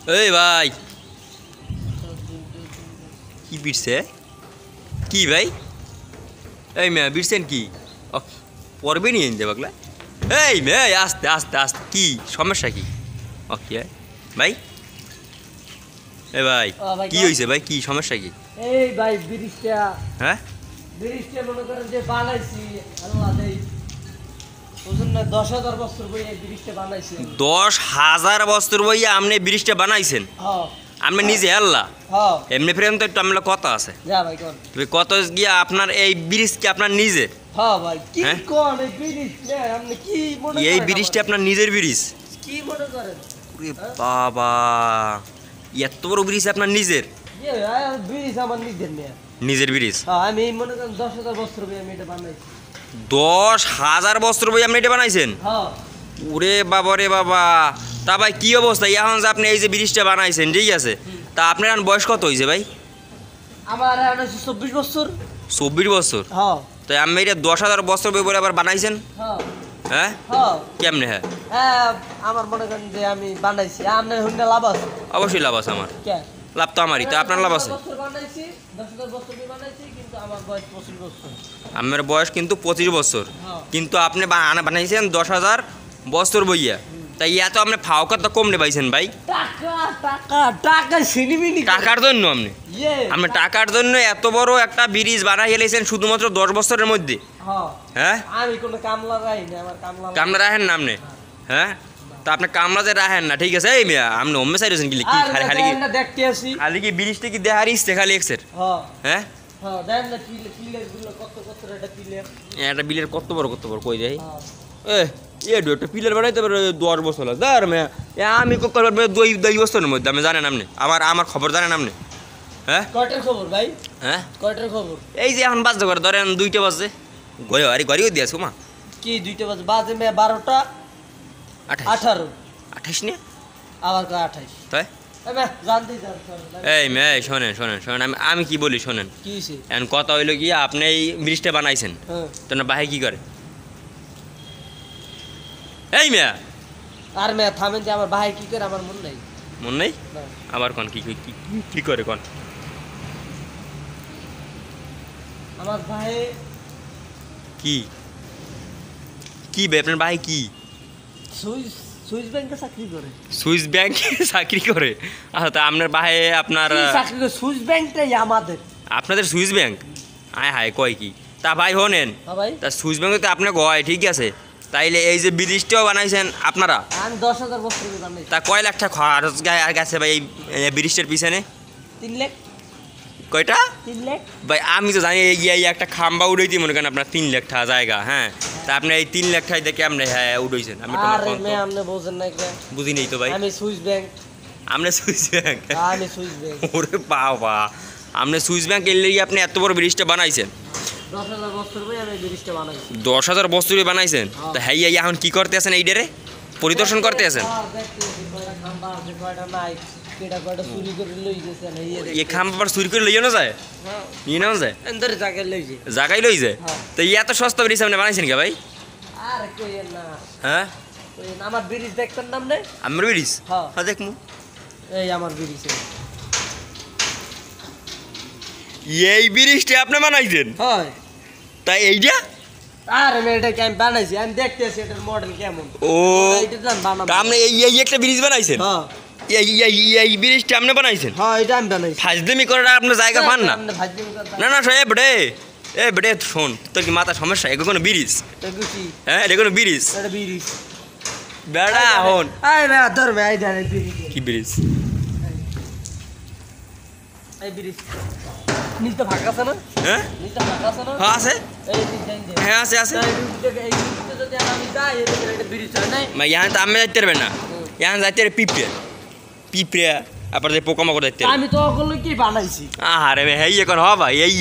এই ভাই কি বিরছে কি ভাই এই মেয়া বিরছেন কি পড়বে নিয়ে নিতে পাগলা এই মেয়ে আস্তে আস্তে আস্তে কি সমস্যা কি ওকে ভাই এই ভাই কি হয়েছে ভাই কি সমস্যা কি এই ভাই ব্রিজটা হ্যাঁ ব্রিজটা মনে করেন যে বানাইছি আল্লাহ দেই ওজন 10,000 বছর বই এই ব্রিজটা বানাইছি 10,000 বছর বইয়া আপনি ব্রিজটা বানাইছেন হ্যাঁ আপনি নিজে আল্লাহ হ্যাঁ এমনি ফ্রেম তো একটু আমরা কথা আছে যা ভাই কোন তবে কত গিয়া আপনার এই ব্রিজ কি আপনার নিজে হ্যাঁ ভাই কি হ্যাঁ? কোন এই ব্রিজ না আপনি কি মনে করেন এই ব্রিজটা আপনার নিজের ব্রিজ কি মনে করেন ওরে বাবা এত বড় ব্রিজ আপনার নিজের এ ব্রিজ আমার নিজের না নিজের ব্রিজ হ্যাঁ আমি মনে করেন 10,000 বছর বই আমি এটা বানাইছি 10,000 বছর বই আপনি এটা বানাইছেন হ্যাঁ ওরে বাবা রে বাবা তা ভাই কি অবস্থা এখন যে আপনি এই যে ব্রিজটা বানাইছেন ঠিক আছে তা আপনার এখন বয়স কত হয়েছে ভাই আমার এখন 24 বছর 24 বছর হ্যাঁ তো আপনি এটা 10,000 বছর বই বলে আবার বানাইছেন হ্যাঁ হ্যাঁ হ্যাঁ কেমনে হ্যাঁ হ্যাঁ আমার মনে করেন যে আমি বানাইছি আপনার হুন্ডা লাভ আছে অবশ্যই লাভ আছে আমার কে লাভ তো আমারই তো আপনার লাভ আছে 10,000 বানাইছি 10,000 বছর বই বানাইছি কিন্তু আমার বয়স 25 বছর আমার বয়স কিন্তু 25 বছর হ্যাঁ কিন্তু আপনি বানাইছেন 10,000 বছর বইয়া তাই এত আপনি ফাওকা তো কম পাইছেন ভাই টাকা টাকা টাকা সিনিমিনি টাকার জন্য আপনি ইয়ে আপনি টাকার জন্য এত বড় একটা ব্রিজ বানাই গেলেছেন শুধুমাত্র 10 বছরের মধ্যে হ্যাঁ হ্যাঁ আমি কোনো কামলা রাই না আমার কামলা কামলা রাখেন না আপনি হ্যাঁ তা আপনি কামলা যে রাখেন না ঠিক আছে এই মিয়া আপনি অম্মে চাইছেন কি কি খালি খালি কি না দেখতে আসি খালি কি ব্রিজটা কি দেখার ইচ্ছে খালি এক্সের হ্যাঁ হ্যাঁ হ্যাঁ দেন না পিলের গুলো কত এটা পিলের একটা বিলের কত বড় কই যায় হ্যাঁ এ একটা পিলার বানাইতে পারে 10 বছর লাগে দাঁড় মেয়া আমি করবার 2 বছরের মধ্যে আমি জানেন আপনি আমার খবর জানেন আপনি হ্যাঁ কয়টার খবর ভাই হ্যাঁ কয়টার খবর এই যে এখন বাজতে করে ধরেন 2টা বাজে ঘরেও দিয়েছো মা কি 2টা বাজে মে 12টা 18 28 নিয়ে আবার 28 তাই জানতে এই মেয়ে শোনেন আমি কি বলি শোনেন কি হইছে এখন কথা হইলো কি আপনি এই ব্রিজটা বানাইছেন হ্যাঁ তো না বাহে কি করে এই মেয়া আর মে থামেন যে আমার ভাই কি করে আমার মন নাই মন নেই না। আবার কোন কি করে কোন আমার ভাই কি কি বে আপনার ভাই কি সুইস ব্যাংকে চাকরি করে সুইস ব্যাংকে চাকরি করে আচ্ছা তা আপনার ভাই আপনার কি চাকরি করে সুইস ব্যাংকটাই আমাদের আপনাদের সুইস ব্যাংক হায় কয় কি তা ভাই হনেন হ্যাঁ ভাই তা সুইস ব্যাংকে তো আপনাকে হয় ঠিক আছে তাইলে এই যে ব্রিজটাও বানাইছেন আপনারা আমি 10,000 বছর বানাইছি তা কয় লাখ টাকা খরচ আর গেছে ভাই এই ব্রিজটার পিছনে 3 লাখ কয়টা 3 লাখ ভাই আমি তো জানি এই একটা খাম্বা উড়াইতে মনে করেন আপনার 3 লাখ টাকা জায়গা হ্যাঁ তা আপনি এই 3 লাখ টাকা দেখে আপনি হ্যাঁ উড়াইছেন আমি আরে মে আপনি বুঝেন না কে বুঝি নেই তো ভাই আমি সুইস ব্যাংক আপনি সুইস ব্যাংক আমি সুইস ব্যাংক ওরে বাবা আপনি সুইস ব্যাংক এর লেগে আপনি এত বড় ব্রিজটা বানাইছেন 10,000 বছর ভাই আমি ব্রিজটা বানাইছি 10,000 বছরে বানাইছেন তা হ্যাঁ এখন কি করতে আছেন এইটারে পরিদর্শন করতে আছেন কয়টা খাম্বা আছে কয়টা নাই কেডা কয়টা চুরি করে লই গেছে না এই খাম্বা আবার চুরি করে লইও না যায় হ্যাঁ নিয়ে নাও যায় এন্দরে জায়গা লইছে জায়গায় লই যায় হ্যাঁ। তো এত সস্তা ব্রিজ আপনি বানাইছেন কে ভাই আরে কইেন না হ্যাঁ কইেন আমার ব্রিজ দেখতেন নাম নে আমার ব্রিজ হ্যাঁ হ্যাঁ দেখমু এই আমার ব্রিজ এই ব্রিজটা আপনি বানাইছেন হয় তাই এইটা আরে মে এটা কি আমি বানাইছি আমি দেখতে আছি এটার মডেল কেমন ও এটা জান বানাবো তা আপনি এই একটা ব্রিজ বানাইছেন হ্যাঁ এই ব্রিজটা আপনি বানাইছেন হ্যাঁ এটা আমি বানাইছি ফাজদামি করে আপনার জায়গা পান না আপনি ভাজি কথা না এ বেড়ে শোন তোর কি মাথা সমস্যা এগুলো কোনো ব্রিজ দেখুছি হ্যাঁ এটা কোনো ব্রিজ এটা ব্রিজ বেড়া হন আই মে ধর মে আই জানি ব্রিজ কি ব্রিজ এই ব্রিজ নিচে ফাঁকা আছে না হ্যাঁ নিচে ফাঁকা আছে না হ্যাঁ আছে এই ডিজাইন দে হ্যাঁ আছে আছে এই রুটে যদি আমি যাই এটা ব্রিজ হয় নাই यहाँ तो আমি যাইতে পারবেন না यहाँ যাইতে পিঁপড়ে আবার যে পোকামাকড় যাইতে আমি তো ওগুলো কি বানাইছি আরে মে হেই এখন হবা এই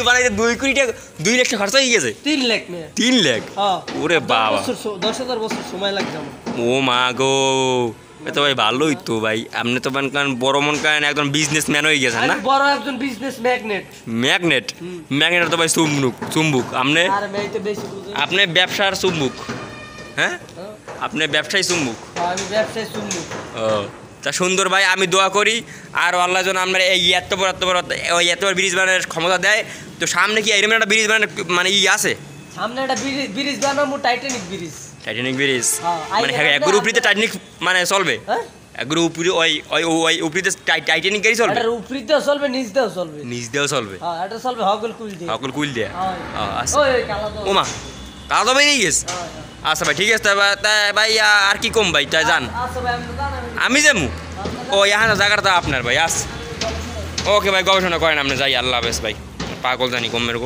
বানাইতে 2 কোটি টাকা 2 লাখ টাকা খরচ হয়ে গেছে 3 লাখ মে 3 লাখ হ্যাঁ ওরে বাবা 10,000 বছর সময় লাগবে আমার ও মা গো তো ভাই ভালোই তো ভাই আপনি তো মনে করেন বড় মন করেন একদম বিজনেসম্যান হয়ে গেছেন না আমি বড় একজন বিজনেস ম্যাগনেট ম্যাগনেট তো ভাই চুম্বুক আপনি আর আমি তো বেশি বুঝি আপনি ব্যবসার চুম্বুক হ্যাঁ হ্যাঁ? আপনি ব্যবসায়ী চুম্বুক আমি ব্যবসায় শুনবো ও তা সুন্দর ভাই, আমি দোয়া করি আর আল্লাহ যেন আমরা এই এত বড় ওই এত বড় ব্রিজ বানানোর ক্ষমতা দেয়। তো সামনে কি এরকম একটা ব্রিজ বানানোর মানে আছে? সামনে একটা ব্রিজ বানাবো, টাইটানিক ব্রিজ। টাইটানিক ব্রিজ হ্যাঁ, মানে একগুলো উপরিতে টাইটানিক মানে চলবে? হ্যাঁ, একগুলো উপরে ওই ওই ওই উপরিতে টাইটানিক গাড়ি চলবে? এটার উপরিতেও চলবে, নিচ দিয়েও চলবে। নিচ দিয়েও চলবে? হ্যাঁ, এটা চলবে হগল কুল দিয়ে। সকল কুইল দিয়ে? আচ্ছা। ওই কালা তো। ওমা, কালা তো বেরিয়ে গেছে। আচ্ছা ভাই ঠিক আছে, তা ভাই আর কি কম ভাই, তাই যান। আচ্ছা ভাই, আমরা জানাবো। আমি যাবো? ও এখানে জায়গাটা আপনার ভাই। আচ্ছা ওকে ভাই, গবেষণা করেন আপনি, যাই। আল্লাহ হাফেজ ভাই, পাগল জানি কম মেরে